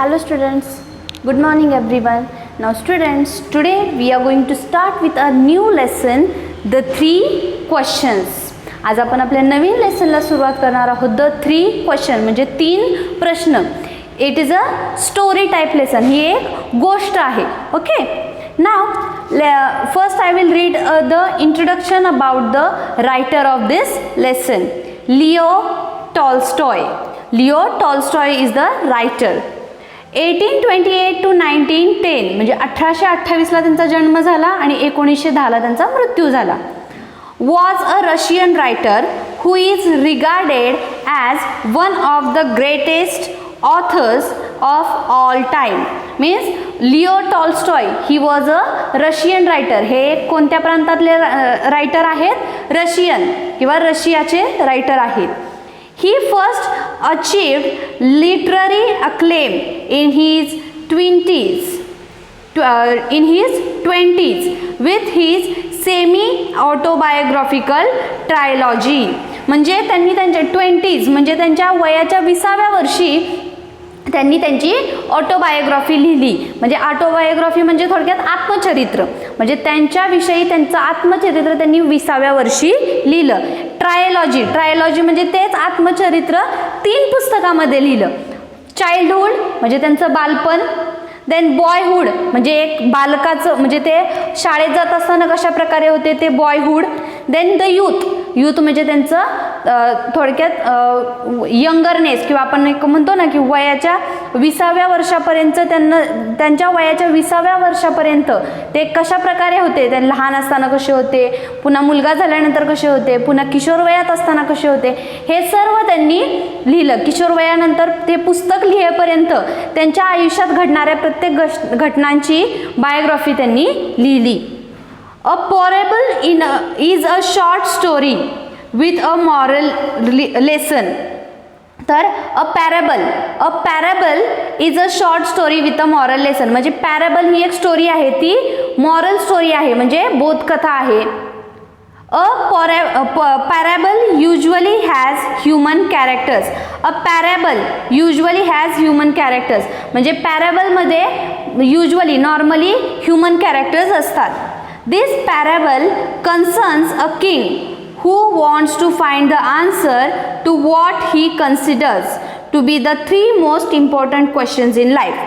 Hello students, good morning everyone. Now students, today we are going to start with a new lesson, the 3 questions. आज आपण आपल्या नवीन लेसनला सुरुवात करणार आहोत. The 3 question म्हणजे 3 प्रश्न. It is a story type lesson. ही एक गोष्ट आहे. Okay. Now first I will read the introduction about the writer of this lesson. Leo Tolstoy. Leo Tolstoy is the writer. 1828 to 1910 म्हणजे 1828ला त्यांचा जन्म झाला आणि 1910ला त्यांचा मृत्यू झाला. Was a Russian writer who is regarded as one of the greatest authors of all time. Means Leo Tolstoy he was a Russian writer. हे कोणत्या प्रांतातले रायटर आहेत? रशियन किंवा रशियाचे रायटर आहेत. He first achieved literary acclaim in his 20s with his semi-autobiographical trilogy. म्हणजे त्यांनी त्यांच्या 20s म्हणजे त्यांच्या वयाच्या 20व्या वर्षी त्यांनी त्यांची ऑटोबायोग्राफी लिहिली. म्हणजे ऑटोबायोग्राफी म्हणजे थोडक्यात आत्मचरित्र. म्हणजे त्यांच्याविषयी त्यांचं आत्मचरित्र त्यांनी 20व्या वर्षी लिहिलं. ट्रायलॉजी म्हणजे तेच आत्मचरित्र 3 पुस्तकामध्ये लिहिलं. चाइल्डहुड म्हणजे त्यांचं बालपण. देन बॉयहुड म्हणजे एक बालकाचं म्हणजे ते शाळेत जात असताना कशा प्रकारे होते ते बॉयहुड. देन द यूथ म्हणजे त्यांचं थोडक्यात यंगरनेस किंवा आपण एक म्हणतो ना की वयाच्या 20व्या वर्षापर्यंत त्यांच्या वयाच्या 20व्या वर्षापर्यंत ते कशा प्रकारे होते. ते लहान असताना कसे होते, पुन्हा मुलगा झाल्यानंतर कसे होते, पुन्हा किशोर वयात असताना कसे होते, हे सर्व त्यांनी लिहिलं. किशोर वयानंतर ते पुस्तक लिहेपर्यंत त्यांच्या आयुष्यात घडणाऱ्या प्रत्येक घटनांची बायोग्राफी त्यांनी लिहिली. A parable is a short story with a moral lesson. तर a parable is a short story with a moral lesson. म्हणजे पॅरेबल ही एक स्टोरी आहे, ती मॉरल स्टोरी आहे म्हणजे बोधकथा आहे. A parable usually has human characters. A parable usually has human characters. म्हणजे पॅरेबलमध्ये usually normally human characters असतात. This parable concerns a king who wants to find the answer to what he considers to be the 3 most important questions in life.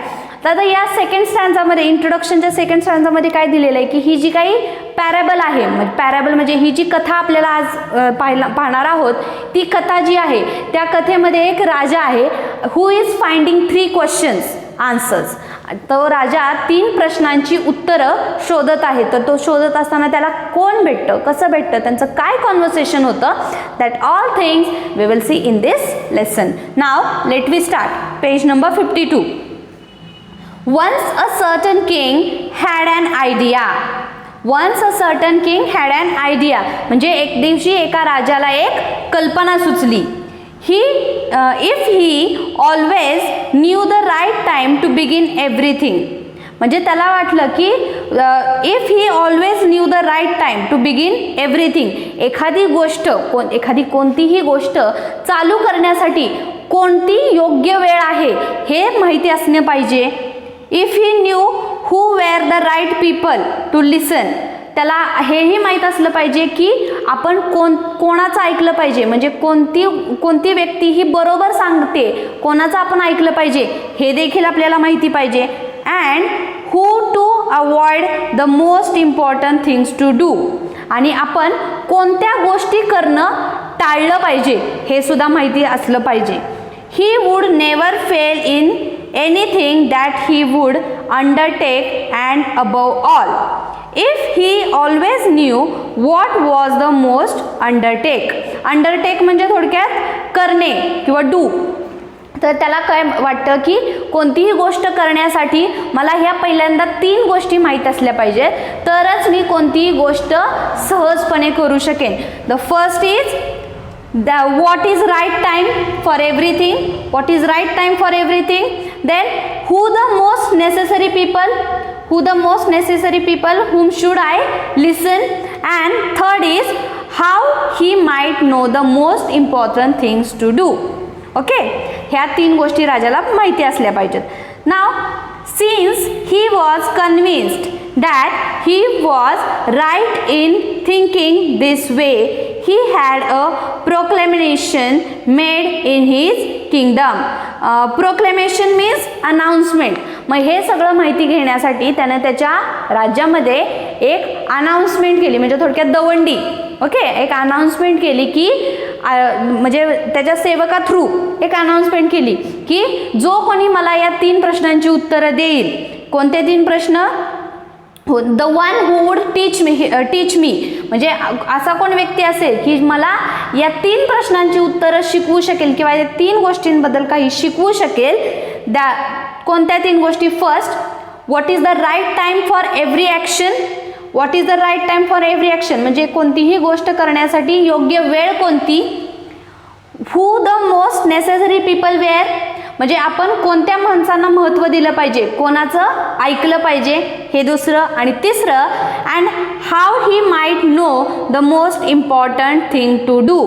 तर या second स्टँजामध्ये इंट्रोडक्शनच्या second स्टँजामध्ये काय दिलेलं आहे की ही जी काही parable आहे, पॅरेबल म्हणजे ही जी कथा आपल्याला आज पाहणार आहोत, ती कथा जी आहे त्या कथेमध्ये एक राजा आहे हु इज फाइंडिंग 3 क्वेश्चन्स आन्सर्स. तो राजा 3 प्रश्नांची उत्तरं शोधत आहे. तर तो शोधत असताना त्याला कोण भेटतं, कसं भेटतं, त्यांचं काय कॉन्व्हर्सेशन होतं, that all things we will see in this lesson. Now let we start. Page number 52. Once a certain king had an idea. Once a certain king had an idea. म्हणजे एक दिवशी एका राजाला एक कल्पना सुचली. If he always knew the right time to begin everything. म्हणजे त्याला वाटलं की if he always knew the right time to begin everything. एखादी कोणतीही गोष्ट चालू करण्यासाठी कोणती योग्य वेळ आहे हे माहिती असणे पाहिजे. If he knew who were the right people to listen. त्याला हेही माहीत असलं पाहिजे की आपण कोणाचं ऐकलं पाहिजे. म्हणजे कोणती व्यक्ती ही बरोबर सांगते, कोणाचं आपण ऐकलं पाहिजे हे देखील आपल्याला माहिती पाहिजे. And who to avoid the most important things to do. आणि आपण कोणत्या गोष्टी करणं टाळलं पाहिजे हे सुद्धा माहिती असलं पाहिजे. He would never fail in anything that he would undertake, and above all, if he always knew what was the most undertake म्हणजे थोडक्यात करणे किंवा डू. तर त्याला काय वाटतं की कोणतीही गोष्ट करण्यासाठी मला ह्या पहिल्यांदा 3 गोष्टी माहीत असल्या पाहिजेत, तरच मी कोणतीही गोष्ट सहजपणे करू शकेन. The first is what is right time for everything. What is right time for everything. Then who the most necessary people whom should I listen. And third is how he might know the most important things to do. Okay, ह्या 3 गोष्टी राजाला माहिती असल्या पाहिजेत. Now since he was convinced that he was right in thinking this way, he had a proclamation made in his kingdom. Proclamation means announcement. मग हे सगळं माहिती घेण्यासाठी त्याने त्याच्या राज्यामध्ये एक अनाउन्समेंट केली, म्हणजे थोडक्यात दवंडी. ओके, एक अनाउन्समेंट केली की म्हणजे त्याच्या सेवका थ्रू एक अनाउन्समेंट केली की जो कोणी मला या 3 प्रश्नांची उत्तरं देईल. कोणते 3 प्रश्न? The one who would teach me म्हणजे असा कोण व्यक्ती असेल की मला या 3 प्रश्नांची उत्तरं शिकवू शकेल किंवा या 3 गोष्टींबद्दल काही शिकवू शकेल. कोणत्या 3 गोष्टी? First, what is the right time for every action. What is the right time for every action म्हणजे कोणतीही गोष्ट करण्यासाठी योग्य वेळ कोणती. Who the most necessary people were म्हणजे आपण कोणत्या माणसांना महत्त्व दिलं पाहिजे, कोणाचं ऐकलं पाहिजे, हे दुसरं. आणि तिसरं, and how he might know the most important thing to do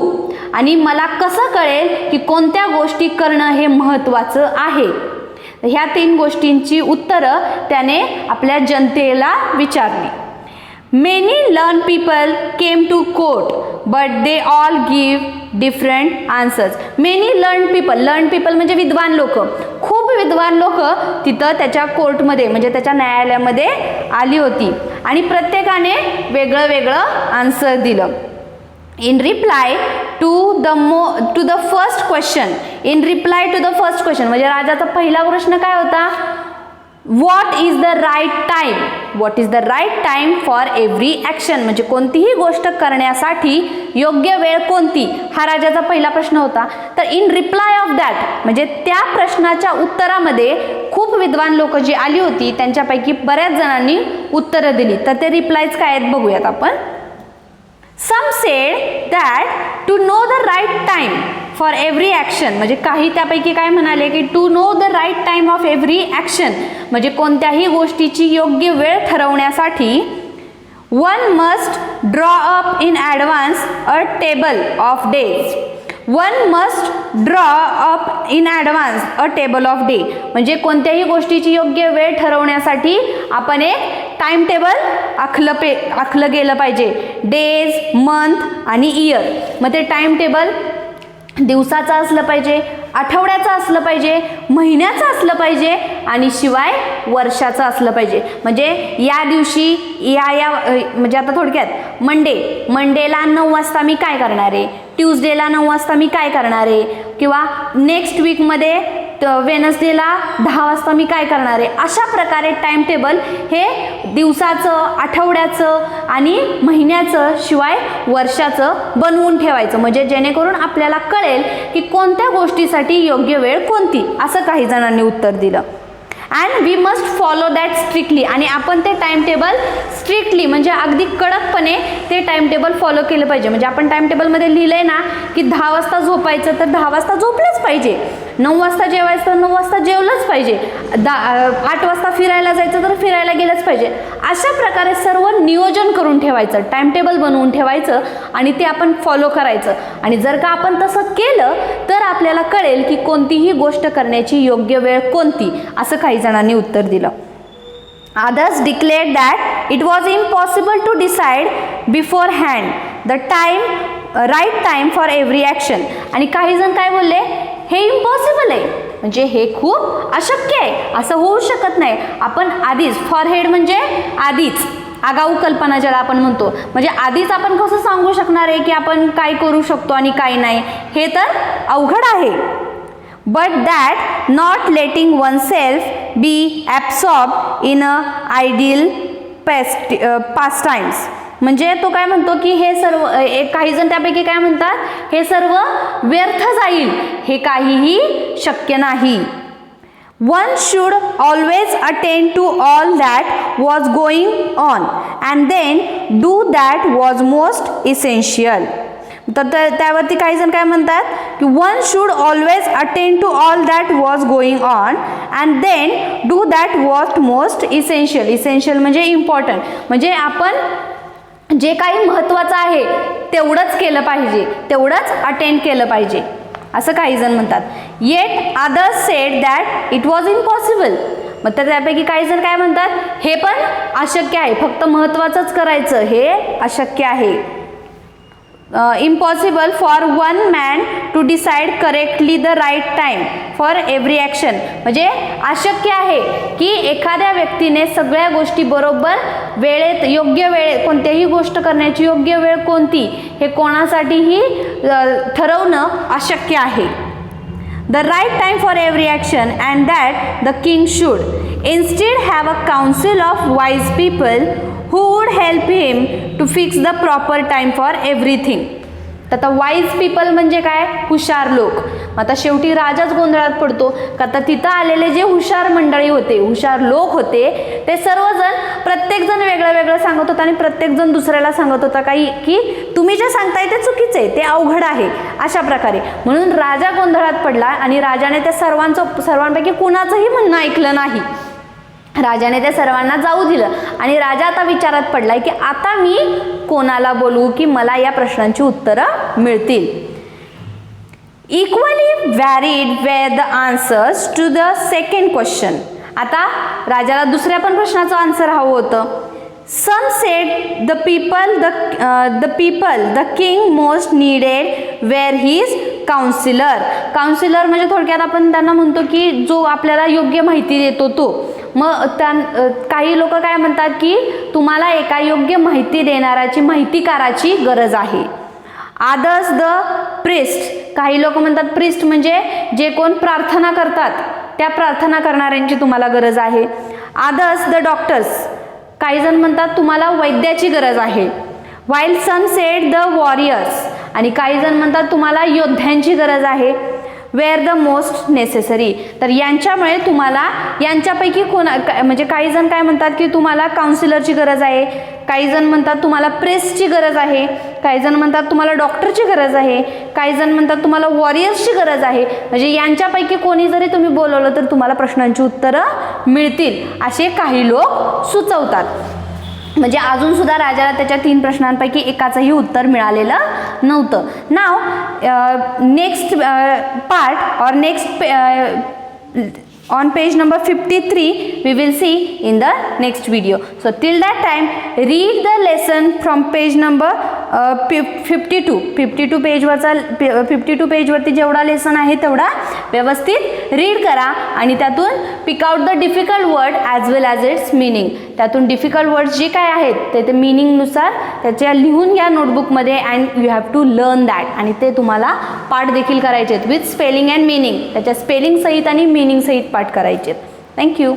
आणि मला कसं कळेल की कोणत्या गोष्टी करणं हे महत्त्वाचं आहे. ह्या 3 गोष्टींची उत्तरं त्याने आपल्या जनतेला विचारली. Many learned people came to court, but they all give different answers. Many learned people म्हणजे विद्वान लोक, खूप विद्वान लोक तिथं त्याच्या कोर्टमध्ये म्हणजे त्याच्या न्यायालयामध्ये आली होती आणि प्रत्येकाने वेगळं वेगळं आन्सर दिलं. In reply to the first question, म्हणजे राजाचा पहिला प्रश्न काय होता? What is the right time for every action म्हणजे कोणतीही गोष्ट करण्यासाठी योग्य वेळ कोणती, हा राजाचा पहिला प्रश्न होता. तर इन रिप्लाय ऑफ दॅट म्हणजे त्या प्रश्नाच्या उत्तरामध्ये खूप विद्वान लोक जी आली होती त्यांच्यापैकी बऱ्याच जणांनी उत्तरं दिली. तर ते रिप्लायज काय आहेत बघूयात आपण. Some said that to know the right time for every action म्हणजे काही त्यापैकी काय म्हणाले की to know the right time of every action म्हणजे कोणत्याही गोष्टीची योग्य वेळ ठरवण्यासाठी one must draw up in advance a table of days. One must draw up in advance a table of day म्हणजे कोणत्याही गोष्टीची योग्य वेळ ठरवण्यासाठी आपण एक टाइम टेबल आखलं गेलं पाहिजे. डेज, मंथ आणि इयर. मग ते टाइम टेबल दिवसाचं असलं पाहिजे, आठवड्याचं असलं पाहिजे, महिन्याचं असलं पाहिजे आणि शिवाय वर्षाचं असलं पाहिजे. म्हणजे या दिवशी या म्हणजे आता थोडक्यात मंडेला 9 वाजता मी काय करणार आहे, ट्यूजडेला 9 वाजता मी काय करणार आहे किंवा नेक्स्ट वीकमध्ये वेनसडेला 10 वाजता मी काय करणार आहे. अशा प्रकारे टाइम टेबल हे दिवसाचं, आठवड्याचं आणि महिन्याचं शिवाय वर्षाचं बनवून ठेवायचं म्हणजे जेणेकरून आपल्याला कळेल की कोणत्या गोष्टीसाठी योग्य वेळ कोणती. असं काही जणांनी उत्तर दिलं. And we must follow that strictly आणि आपण ते टाइम टेबल स्ट्रिक्टली म्हणजे अगदी कडकपणे ते टाइम टेबल फॉलो केलं पाहिजे. म्हणजे आपण टाइम टेबलमध्ये लिहिलंय ना की 10 वाजता झोपायचं तर 10 वाजता झोपलंच पाहिजे, 9 वाजता जेवायचं तर 9 वाजता जेवलंच पाहिजे, 8 वाजता फिरायला जायचं तर फिरायला गेलंच पाहिजे. अशा प्रकारे सर्व नियोजन करून ठेवायचं, टाइम टेबल बनवून ठेवायचं आणि ते आपण फॉलो करायचं. आणि जर का आपण तसं केलं तर आपल्याला कळेल की कोणतीही गोष्ट करण्याची योग्य वेळ कोणती. असं काही जणांनी उत्तर दिलं. Others declared that it was impossible to decide beforehand the right time for every action. आणि काही जण काय बोलले, हे इम्पॉसिबल आहे म्हणजे हे खूप अशक्य आहे, असं होऊ शकत नाही. आपण आधीच, फॉरहेड म्हणजे आधीच, आगाऊ कल्पना ज्याला आपण म्हणतो, म्हणजे आधीच आपण कसं सांगू शकणार आहे की आपण काय करू शकतो आणि काय नाही, हे तर अवघड आहे. But that not letting oneself be absorbed in a ideal pastimes म्हणजे तो काय म्हणतो की हे सर्व, काही जण त्यापैकी काय म्हणतात, हे सर्व व्यर्थ जाईल, हे काहीही शक्य नाही. One should always attend to all that was going on and then do that was most essential. तर त्यावरती काही जण काय म्हणतात की one should always attend to all that was going on and then do that was most essential. Essential म्हणजे important म्हणजे आपण जे काही महत्त्वाचं आहे तेवढंच केलं पाहिजे, तेवढंच अटेंड केलं पाहिजे असं काही जण म्हणतात. Eight others sed that it was impossible. मग तर त्यापैकी काही जण काय म्हणतात, हे पण अशक्य आहे, फक्त महत्त्वाचंच करायचं, हे अशक्य आहे. Impossible for one man to decide correctly the right time for every action. म्हणजे अशक्य आहे की एखाद्या व्यक्तीने सगळ्या गोष्टी बरोबर वेळेत, योग्य वेळेत, कोणत्याही गोष्ट करण्याची योग्य वेळ कोणती हे कोणासाठीही ठरवणं अशक्य आहे. The right time for every action, and that the king should instead have a council of wise people who would help him to fix the proper time for everything. तर आता वाईज पीपल म्हणजे काय, हुशार लोक. आता शेवटी राजाच गोंधळात पडतो का आता तिथं आलेले जे हुशार मंडळी होते, हुशार लोक होते, ते सर्वजण प्रत्येकजण वेगळं वेगळं सांगत होता आणि प्रत्येकजण दुसऱ्याला सांगत होता काही की तुम्ही जे सांगताय ते चुकीचं आहे, ते अवघड आहे, अशा प्रकारे. म्हणून राजा गोंधळात पडला आणि राजाने त्या सर्वांपैकी कुणाचंही म्हणणं ऐकलं नाही. राजाने त्या सर्वांना जाऊ दिलं आणि राजा आता विचारात पडलाय की आता मी कोणाला बोलू की मला या प्रश्नांची उत्तरं मिळतील. Equally varied were the answers to the second question. आता राजाला दुसऱ्या पण प्रश्नाचं आन्सर हवं होतं. Some said the people the king most needed were his counsellors. Counsellor म्हणजे थोडक्यात आपण त्यांना म्हणतो की जो आपल्याला योग्य माहिती देतो तो. मग काही लोक काय म्हणतात की तुम्हाला एका योग्य माहिती देणाऱ्याची, माहितीकाराची गरज आहे. Others the priest. काही लोक म्हणतात प्रिस्ट म्हणजे जे कोण प्रार्थना करतात त्या प्रार्थना करणाऱ्यांची तुम्हाला गरज आहे. Others the doctors. काही जण म्हणतात तुम्हाला वैद्याची गरज आहे. While some said the warriors. आणि काही जण म्हणतात तुम्हाला योद्ध्यांची गरज आहे. Were the most necessary. तर यांच्यामुळे तुम्हाला यांच्यापैकी म्हणजे काही जण काय म्हणतात की तुम्हाला काउन्सिलरची गरज आहे, काही जण म्हणतात तुम्हाला प्रेसची गरज आहे, काही जण म्हणतात तुम्हाला डॉक्टरची गरज आहे, काही जण म्हणतात तुम्हाला वॉरियर्सची गरज आहे. म्हणजे यांच्यापैकी कोणी जरी तुम्ही बोलवलं तर तुम्हाला प्रश्नांची उत्तरं मिळतील असे काही लोक सुचवतात. म्हणजे अजून सुद्धा राजाला त्याच्या 3 प्रश्नांपैकी एकाचंही उत्तर मिळालेलं नव्हतं. नाव नेक्स्ट पार्ट और next on page number 53 we will see in the next video. So till that time read the lesson from page number 52 page वरती जेवढा लेसन आहे तेवढा व्यवस्थित रीड करा आणि त्यातून pick out the difficult word as well as its meaning. त्यातून difficult words जे काय आहेत ते मिनिंगनुसार त्याच्या लिहून घ्या नोटबुकमध्ये and you have to learn that. आणि ते तुम्हाला पाठ देखील करायचे आहेत विथ स्पेलिंग अँड मिनिंग. त्याच्या स्पेलिंग सहित आणि मिनिंग सहित पाठ करायचे आहेत. थँक्यू.